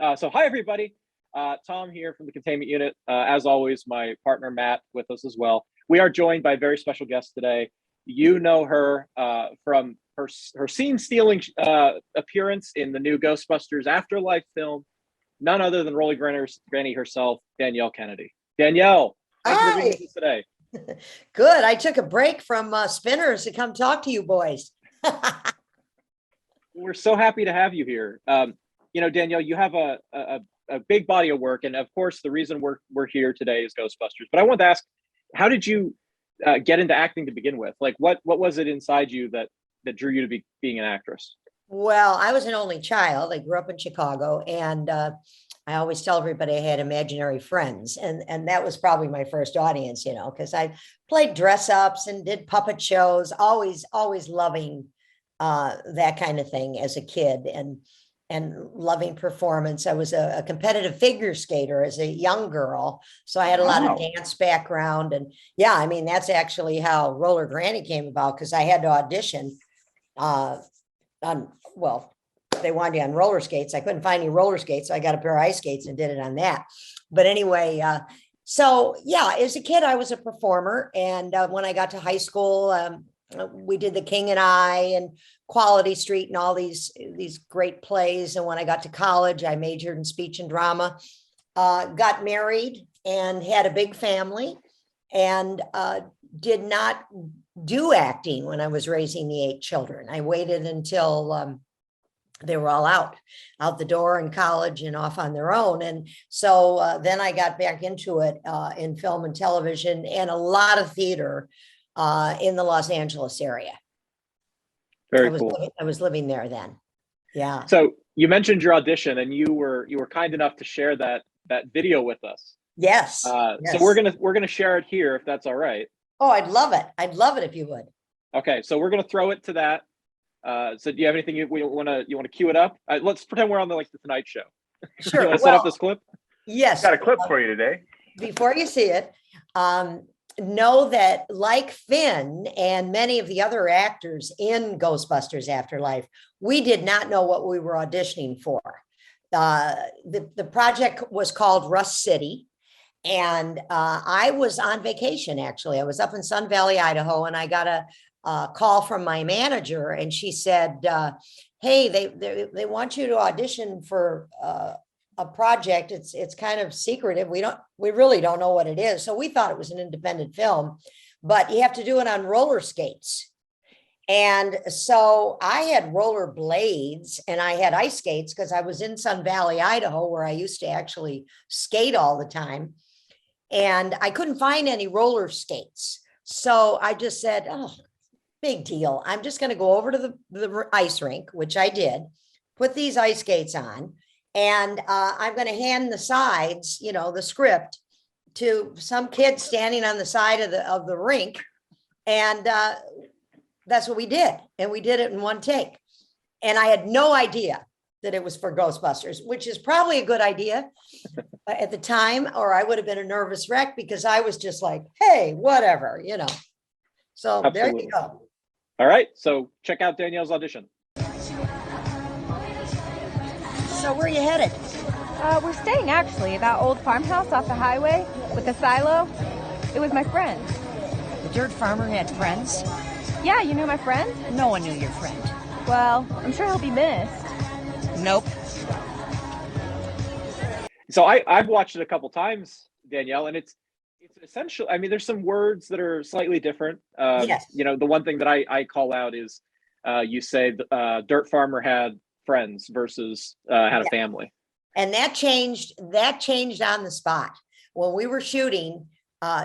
So hi, everybody. Tom here from the containment unit. As always, my partner, Matt, with us as well. We are joined by a very special guest today. You know her from her scene-stealing appearance in the new Ghostbusters Afterlife film. None other than Rolly Granny herself, Danielle Kennedy. Danielle, thank you for being with us today. Good. I took a break from Spinners to come talk to you boys. We're so happy to have you here. You know, Danielle, you have a big body of work, and of course, the reason we're here today is Ghostbusters. But I wanted to ask, how did you get into acting to begin with? Like, what was it inside you that drew you to being an actress? Well, I was an only child. I grew up in Chicago, and I always tell everybody I had imaginary friends, and that was probably my first audience, you know, because I played dress ups and did puppet shows. Always loving that kind of thing as a kid, and loving performance. I was a competitive figure skater as a young girl, so I had a lot of dance background. And yeah, I mean, that's actually how Roller Granny came about, because I had to audition well, they wanted you on roller skates. I couldn't find any roller skates, so I got a pair of ice skates and did it on that. But anyway, so yeah, as a kid, I was a performer. And when I got to high school, we did The King and I and Quality Street and all these great plays. And when I got to college, I majored in speech and drama, got married and had a big family, and did not do acting when I was raising the 8 children. I waited until they were all out the door in college and off on their own. And so then I got back into it in film and television and a lot of theater in the Los Angeles area. Very cool. I was living there then. Yeah. So you mentioned your audition, and you were kind enough to share that video with us. Yes. So we're gonna share it here, if that's all right. Oh, I'd love it. I'd love it if you would. Okay, so we're gonna throw it to that. So do you have anything you want to cue it up? Let's pretend we're on the Tonight Show. Sure. You want to set up this clip? Yes. Got a clip for you today. Before you see it, know that like Finn and many of the other actors in Ghostbusters Afterlife, we did not know what we were auditioning for. The project was called Rust City. And I was on vacation, actually. I was up in Sun Valley, Idaho, and I got a call from my manager, and she said, hey, they want you to audition for a project. It's kind of secretive. We really don't know what it is. So we thought it was an independent film, but you have to do it on roller skates. And so I had roller blades and I had ice skates because I was in Sun Valley, Idaho, where I used to actually skate all the time. And I couldn't find any roller skates. So I just said, oh, big deal. I'm just going to go over to the ice rink, which I did, put these ice skates on, and I'm going to hand the sides, you know, the script, to some kid standing on the side of the rink. And that's what we did. And we did it in one take. And I had no idea that it was for Ghostbusters, which is probably a good idea at the time, or I would have been a nervous wreck, because I was just like, hey, whatever, you know. So Absolutely. There you go. All right, so check out Danielle's audition. So where are you headed? We're staying actually at that old farmhouse off the highway with the silo. It was my friend. The dirt farmer had friends? Yeah, you knew my friend? No one knew your friend. Well, I'm sure he'll be missed. Nope. So I've watched it a couple times, Danielle, and it's essentially, I mean, there's some words that are slightly different. Yes. You know, the one thing that I call out is you say dirt farmer had friends versus had a family. And that changed on the spot. When we were shooting,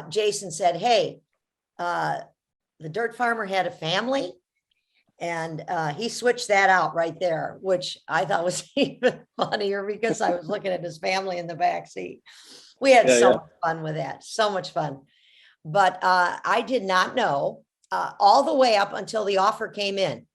Jason said, hey, the dirt farmer had a family. And he switched that out right there, which I thought was even funnier, because I was looking at his family in the back seat. We had so much fun with that, so much fun. But I did not know all the way up until the offer came in.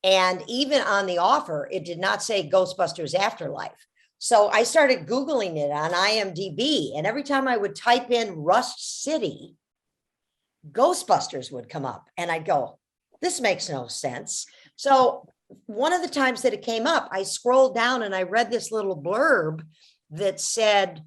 And even on the offer, it did not say Ghostbusters Afterlife. So I started Googling it on IMDb. And every time I would type in Rust City, Ghostbusters would come up. And I'd go, this makes no sense. So one of the times that it came up, I scrolled down and I read this little blurb that said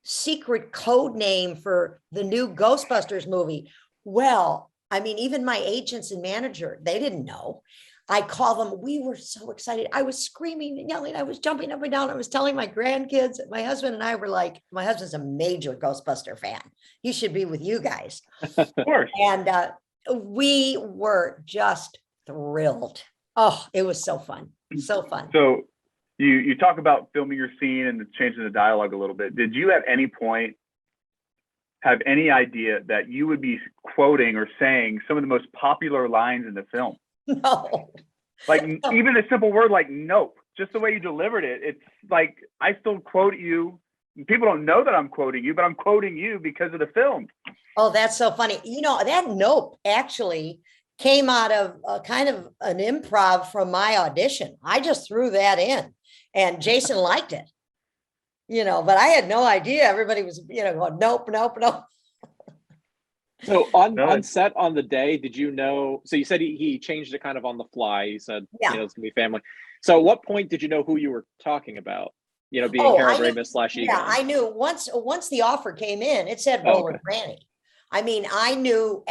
secret code name for the new Ghostbusters movie. Well, I mean, even my agents and manager, they didn't know. I called them. We were so excited. I was screaming and yelling. I was jumping up and down. I was telling my grandkids. My husband and I were like, my husband's a major Ghostbuster fan. He should be with you guys. Of course. And we were just thrilled. Oh, it was so fun. So fun. So you talk about filming your scene and changing the dialogue a little bit. Did you at any point have any idea that you would be quoting or saying some of the most popular lines in the film? No. Like even a simple word like nope, just the way you delivered it. It's like, I still quote you. People don't know that I'm quoting you, but I'm quoting you because of the film. Oh, that's so funny. You know, that nope actually came out of kind of an improv from my audition. I just threw that in and Jason liked it, you know, but I had no idea. Everybody was, you know, going, nope, nope, nope. So on set on the day, did you know? So you said he changed it kind of on the fly. He said, Yeah. you know, it's gonna be family. So at what point did you know who you were talking about? You know, being Harold Ramis / Egon. Yeah, I knew once the offer came in, it said Roller Granny. I mean, I knew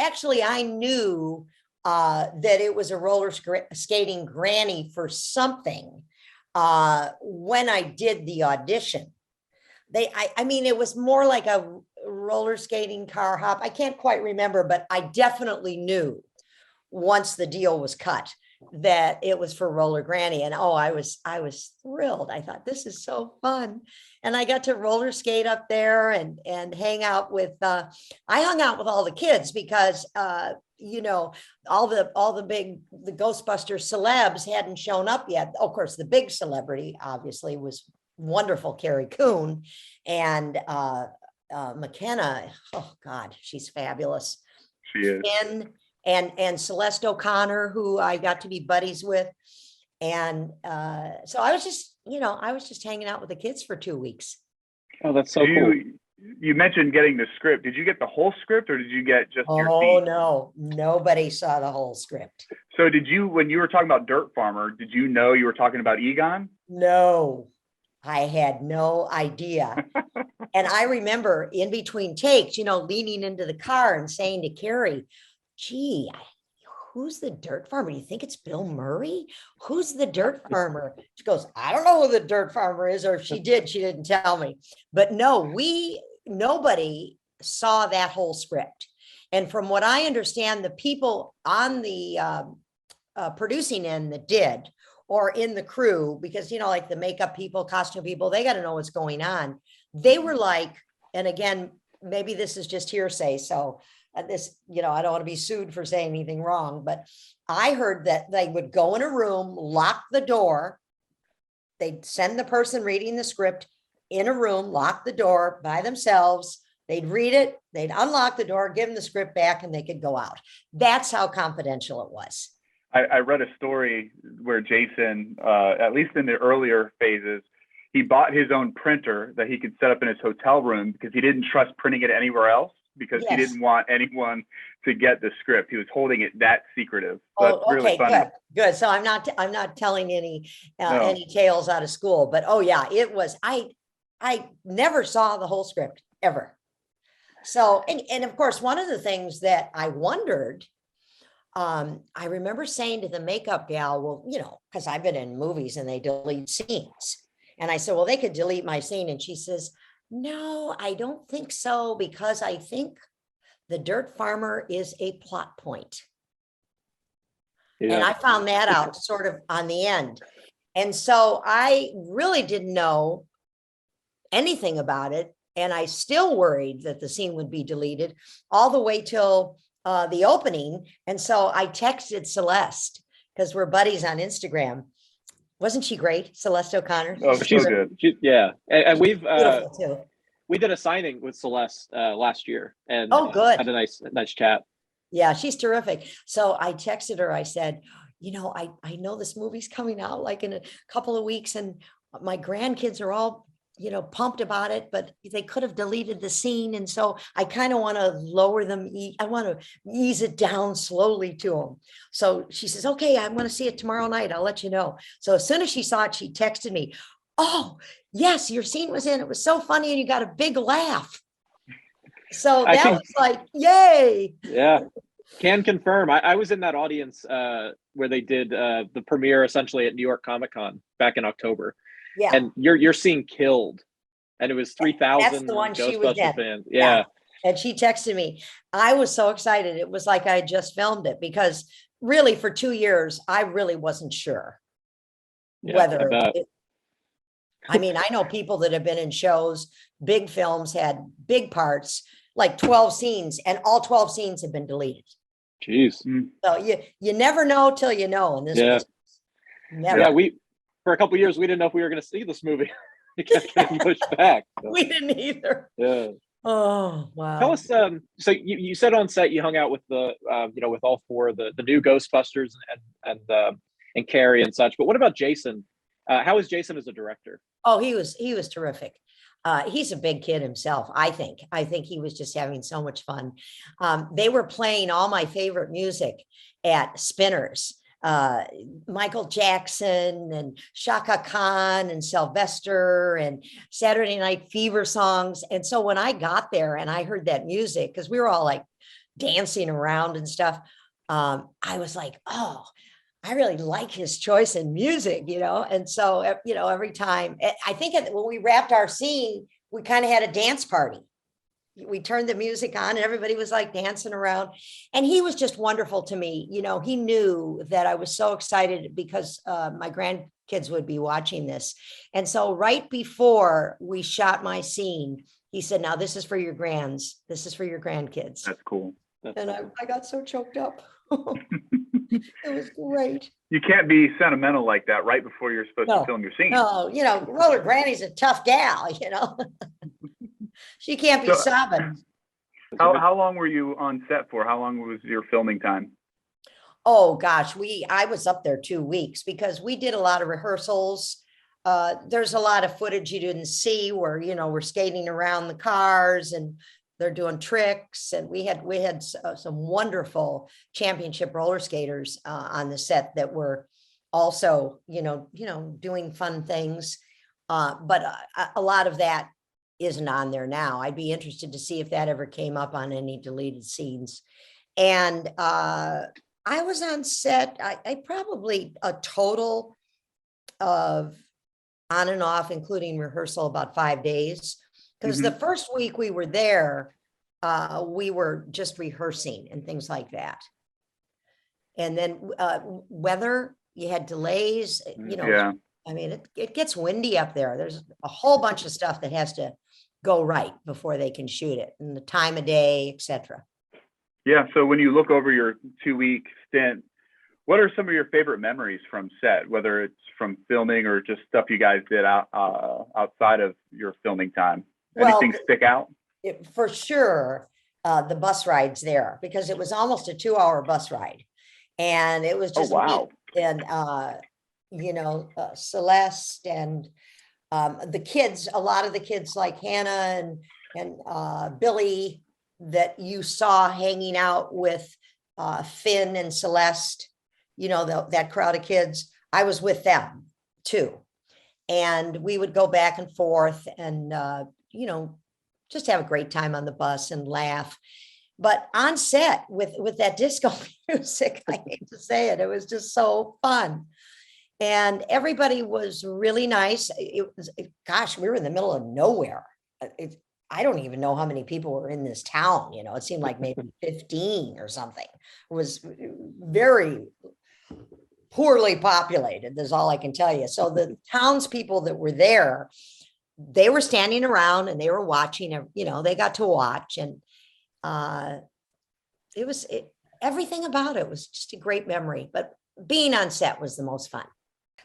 that it was a roller skating granny for something when I did the audition. I mean, it was more like a roller skating car hop. I can't quite remember, but I definitely knew once the deal was cut that it was for Roller Granny. And oh, I was thrilled. I thought, this is so fun. And I got to roller skate up there and hang out with, I hung out with all the kids because, you know, all the Ghostbusters celebs hadn't shown up yet. Of course, the big celebrity obviously was wonderful Carrie Coon, and McKenna. Oh God, she's fabulous. She is. And Celeste O'Connor, who I got to be buddies with. And so I was just hanging out with the kids for 2 weeks. Oh, that's so cool. You mentioned getting the script. Did you get the whole script or did you get just your scene? Oh, no, nobody saw the whole script. So when you were talking about Dirt Farmer, did you know you were talking about Egon? No, I had no idea. And I remember in between takes, you know, leaning into the car and saying to Carrie, gee, who's the dirt farmer? Do you think it's Bill Murray? Who's the dirt farmer? She goes, I don't know who the dirt farmer is, or if she didn't tell me. But no, nobody saw that whole script. And from what I understand, the people on the producing end that did, or in the crew, because, you know, like the makeup people, costume people, they got to know what's going on. They were like, and again, maybe this is just hearsay. So this, you know, I don't want to be sued for saying anything wrong, but I heard that they would go in a room, lock the door. They'd send the person reading the script in a room, lock the door by themselves. They'd read it. They'd unlock the door, give them the script back, and they could go out. That's how confidential it was. I read a story where Jason, at least in the earlier phases, he bought his own printer that he could set up in his hotel room because he didn't trust printing it anywhere else, because he didn't want anyone to get the script. He was holding it that secretive. So that's really funny. Good. So I'm not telling any tales out of school, but oh yeah, it was, I never saw the whole script ever. So, and of course, one of the things that I wondered, I remember saying to the makeup gal, well, you know, because I've been in movies and they delete scenes. And I said, well, they could delete my scene. And she says, no, I don't think so, because I think the dirt farmer is a plot point. Yeah. And I found that out sort of on the end. And so I really didn't know anything about it. And I still worried that the scene would be deleted all the way till the opening. And so I texted Celeste, because we're buddies on Instagram. Wasn't she great? Celeste O'Connor. Oh, she's good. Yeah. And we've, too. We did a signing with Celeste last year, and good. Had a nice chat. Yeah, she's terrific. So I texted her. I said, you know, I know this movie's coming out like in a couple of weeks, and my grandkids are all pumped about it, but they could have deleted the scene. And so I kind of want to lower them. I want to ease it down slowly to them. So she says, okay, I'm going to see it tomorrow night. I'll let you know. So as soon as she saw it, she texted me, oh, yes, your scene was in. It was so funny. And you got a big laugh. So that was like, yay. Yeah. Can confirm. I was in that audience where they did the premiere essentially at New York Comic-Con back in October. Yeah. And your scene killed. And it was 3,000 That's the one she was Ghostbusters in. fans. Yeah. And she texted me. I was so excited. It was like I had just filmed it, because really for 2 years, I really wasn't sure whether I mean, I know people that have been in shows, big films, had big parts, like 12 scenes, and all 12 scenes have been deleted. Jeez. So you never know till you know. And this was never. Yeah, for a couple of years, we didn't know if we were going to see this movie. It kept getting pushed back. So. We didn't either. Yeah. Oh, wow. Tell us, so you said on set you hung out with with all four of the new Ghostbusters and Carrie and such, but what about Jason? How is Jason as a director? Oh, he was terrific. He's a big kid himself. I think he was just having so much fun. They were playing all my favorite music at Spinners. Michael Jackson and Shaka Khan and Sylvester and Saturday Night Fever songs. And so when I got there and I heard that music, because we were all like dancing around and stuff, I was like, oh, I really like his choice in music, And so, every time, I think when we wrapped our scene, we kind of had a dance party. We turned the music on and everybody was like dancing around. And he was just wonderful to me. He knew that I was so excited because my grandkids would be watching this. And so right before we shot my scene, he said, now this is for your grands. This is for your grandkids. That's cool. And I got so choked up. It was great. You can't be sentimental like that right before you're supposed to film your scene. No, Roller Granny's a tough gal, She can't be sobbing. How long were you on set for? How long was your filming time? Oh gosh, I was up there 2 weeks because we did a lot of rehearsals. There's a lot of footage you didn't see where, we're skating around the cars and they're doing tricks. And we had some wonderful championship roller skaters on the set that were also, doing fun things. But a lot of that isn't on there now. I'd be interested to see if that ever came up on any deleted scenes. And I was on set, I probably a total of on and off, including rehearsal, about 5 days. Because the first week we were there, we were just rehearsing and things like that. And then weather, you had delays, I mean, it gets windy up there. There's a whole bunch of stuff that has to go right before they can shoot it, and the time of day, etc. Yeah. So when you look over your 2-week stint, what are some of your favorite memories from set, whether it's from filming or just stuff you guys did outside of your filming time? Anything stick out? For sure, the bus rides there, because it was almost a 2-hour bus ride, and it was just wow. And Celeste and the kids, a lot of the kids like Hannah and Billy that you saw hanging out with Finn and Celeste, that crowd of kids, I was with them too. And we would go back and forth and, just have a great time on the bus and laugh. But on set with that disco music, I hate to say it, it was just so fun. And everybody was really nice. Gosh, we were in the middle of nowhere. I don't even know how many people were in this town. It seemed like maybe 15 or something. It was very poorly populated. That's all I can tell you. So the townspeople that were there, they were standing around and they were watching, they got to watch. And everything about it was just a great memory. But being on set was the most fun.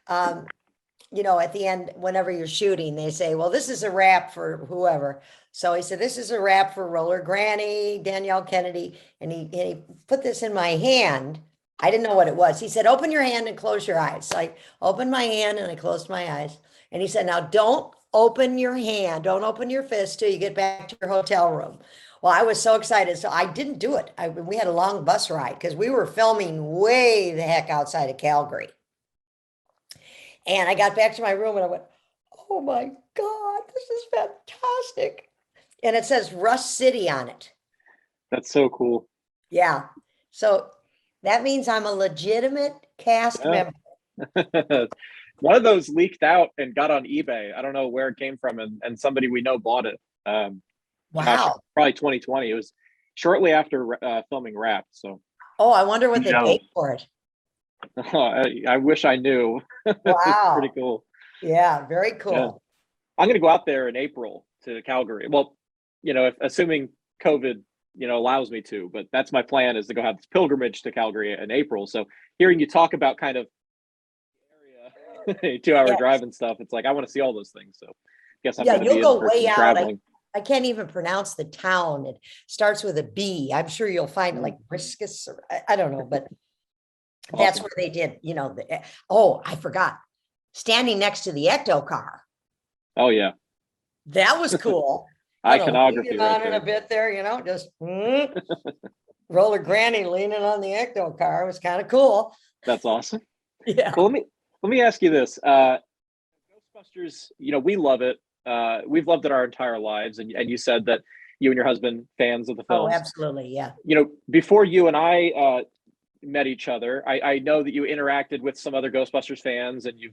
At the end, whenever you're shooting, they say, well, this is a wrap for whoever. So he said, this is a wrap for Roller Granny, Danielle Kennedy. And he put this in my hand. I didn't know what it was. He said, open your hand and close your eyes. So I opened my hand and I closed my eyes. And he said, now don't open your hand, don't open your fist till you get back to your hotel room. Well, I was so excited. So I didn't do it. We had a long bus ride because we were filming way the heck outside of Calgary. And I got back to my room and I went, oh my God, this is fantastic. And it says Rush City on it. That's so cool. Yeah. So that means I'm a legitimate cast Yeah. member. One of those leaked out and got on eBay. I don't know where it came from, and somebody we know bought it. Wow. Gosh, probably 2020. It was shortly after filming Wrapped. So, Oh, I wonder what they No. paid for it. I wish I knew. Wow. Pretty cool. Yeah, very cool. Yeah. I'm going to go out there in April to Calgary. Well, assuming COVID, allows me to, but that's my plan, is to go have this pilgrimage to Calgary in April. So hearing you talk about kind of area, 2-hour Yes. drive and stuff, it's like, I want to see all those things. So I guess I'm Yeah, going to be you'll in go for way some out. traveling. I can't even pronounce the town. It starts with a B. I'm sure you'll find it like Briscus, or I don't know, but that's Awesome. where they did, oh, I forgot. Standing next to the Ecto car. Oh yeah. That was cool. Kinda Iconography leaning right on it there. a bit there, just roller granny leaning on the Ecto car. It was kind of cool. That's awesome. Yeah. Well, let me ask you this. Ghostbusters, we love it. We've loved it our entire lives. And you said that you and your husband fans of the Oh, films. absolutely. Yeah. Before you and I met each other, I know that you interacted with some other Ghostbusters fans, and you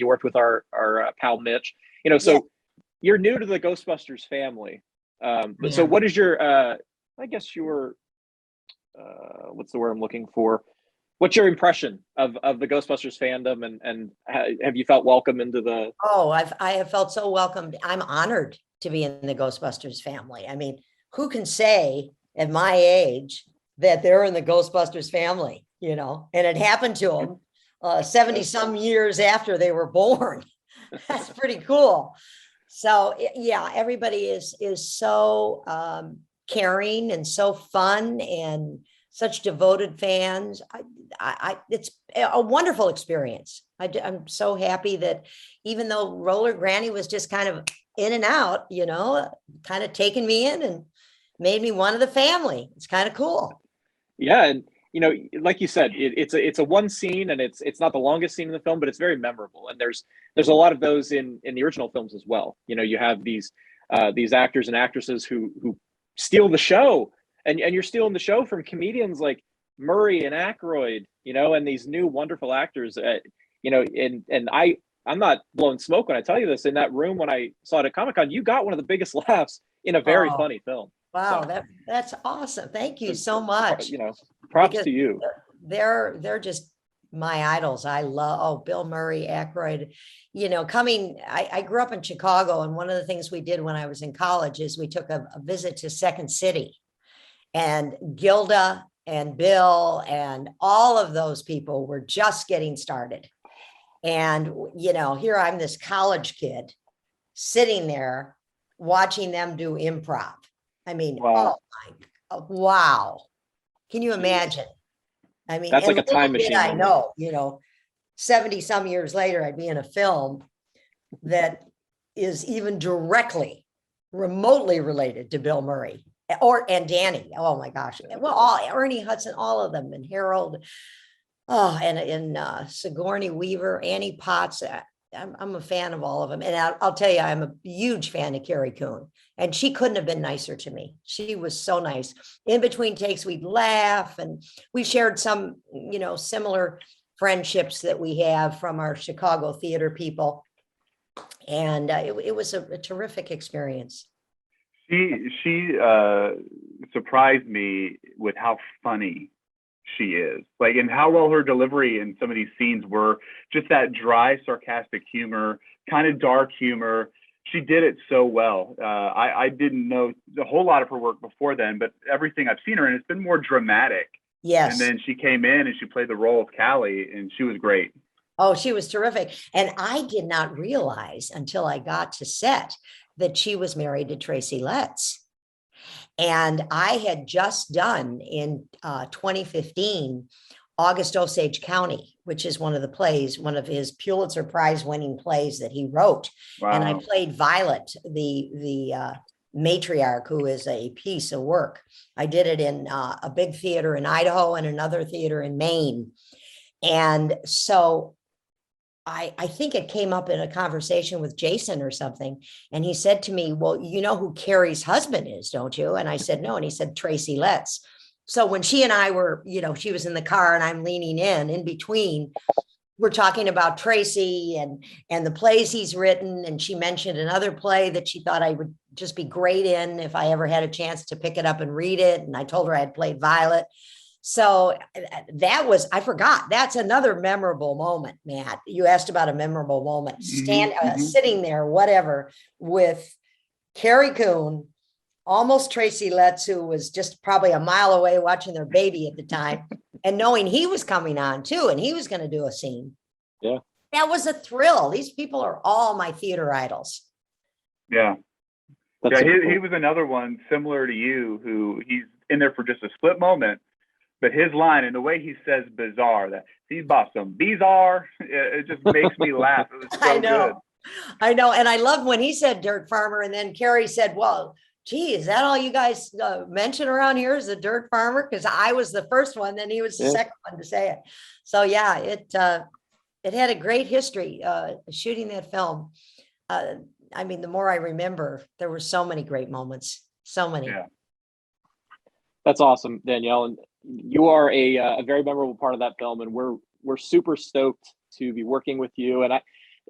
worked with our pal Mitch. So Yeah. you're new to the Ghostbusters family. But so Yeah. what is your I guess your what's the word I'm looking for? What's your impression of the Ghostbusters fandom, and have you felt welcome into the? Oh, I have felt so welcomed. I'm honored to be in the Ghostbusters family. I mean, who can say at my age that they're in the Ghostbusters family, and it happened to them 70 some years after they were born. That's pretty cool. So yeah, everybody is so caring and so fun and such devoted fans. It's a wonderful experience. I'm so happy that even though Roller Granny was just kind of in and out, kind of taking me in and made me one of the family. It's kind of cool. Yeah, and like you said, it's a one scene, and it's not the longest scene in the film, but it's very memorable. And there's a lot of those in the original films as well. You have these actors and actresses who steal the show, and you're stealing the show from comedians like Murray and Aykroyd, and these new wonderful actors. And I'm not blowing smoke when I tell you this. In that room when I saw it at Comic-Con, you got one of the biggest laughs in a very funny film. Wow, So, that's awesome. Thank you so much. Props Because to you. They're just my idols. I love Bill Murray, Aykroyd. I grew up in Chicago, and one of the things we did when I was in college is we took a visit to Second City, and Gilda and Bill and all of those people were just getting started. And here I'm this college kid sitting there watching them do improv. I mean, Wow. wow. Can you imagine? I mean, That's like a time little did machine I moment. know, 70 some years later, I'd be in a film that is even directly, remotely related to Bill Murray and Danny. Oh my gosh. Well, Ernie Hudson, all of them, and Harold. Oh, and Sigourney Weaver, Annie Potts. I'm a fan of all of them. And I'll tell you, I'm a huge fan of Carrie Coon. And she couldn't have been nicer to me. She was so nice. In between takes, we'd laugh, and we shared some, similar friendships that we have from our Chicago theater people. And it was a terrific experience. She surprised me with how funny she is, and how well her delivery in some of these scenes were. Just that dry, sarcastic humor, kind of dark humor. She did it so well. I didn't know a whole lot of her work before then, but everything I've seen her in, it's been more dramatic. Yes. And then she came in and she played the role of Callie, and she was great. Oh, she was terrific. And I did not realize until I got to set that she was married to Tracy Letts. And I had just done in 2015 August Osage County, which is one of the plays, one of his Pulitzer Prize winning plays that he wrote. Wow. And I played Violet, the matriarch, who is a piece of work. I did it in a big theater in Idaho and another theater in Maine. And so I think it came up in a conversation with Jason or something. And he said to me, well, you know who Carrie's husband is, don't you? And I said, no. And he said, Tracy Letts. So when she and I were, you know, she was in the car and I'm leaning in between, we're talking about Tracy and the plays he's written. And she mentioned another play that she thought I would just be great in if I ever had a chance to pick it up and read it. And I told her I had played Violet. So that was, I forgot, that's another memorable moment, Matt. You asked about a memorable moment. Sitting there, whatever, with Carrie Coon, almost Tracy Letts, who was just probably a mile away watching their baby at the time, and knowing he was coming on too, and he was going to do a scene. Yeah. That was a thrill. These people are all my theater idols. Yeah. That's He was another one similar to you, who he's in there for just a split moment, but his line and the way he says bizarre, that he's bought some bizarre, it just makes me laugh. It was so I know. good. I know. And I love when he said dirt farmer, and then Carrie said, well, gee, is that all you guys mention around here is the dirt farmer? Because I was the first one, then he was the second one to say it. So yeah, it had a great history shooting that film. I mean, the more I remember, there were so many great moments, so many. Yeah. That's awesome, Danielle. And you are a very memorable part of that film, and we're super stoked to be working with you.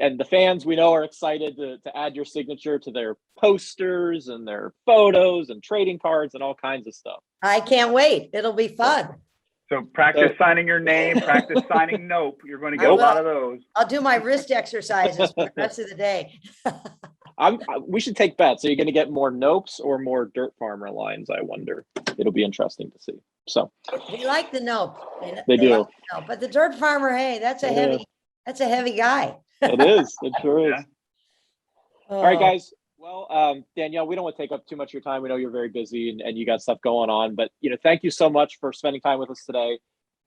And the fans we know are excited to add your signature to their posters and their photos and trading cards and all kinds of stuff. I can't wait. It'll be fun. So practice signing your name, practice signing nope. You're going to get a lot of those. I'll do my wrist exercises for the rest of the day. We should take bets. Are you going to get more nopes or more dirt farmer lines? I wonder. It'll be interesting to see. So they like the nope. They do. like the nope. But the dirt farmer, hey, that's a heavy guy. It is. It sure is. Yeah. All right, guys. Well, Danielle, we don't want to take up too much of your time. We know you're very busy and you got stuff going on, but thank you so much for spending time with us today.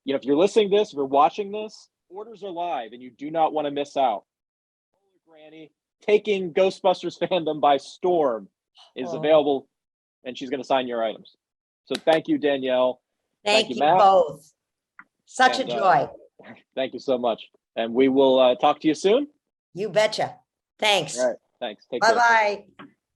If you're listening to this, if you're watching this, orders are live and you do not want to miss out. Granny taking Ghostbusters fandom by storm is available, and she's going to sign your items. So thank you, Danielle. Thank you Matt. both. Such a joy. Thank you so much. And we will talk to you soon. You betcha. Thanks. All right. Thanks. Take care. Bye-bye.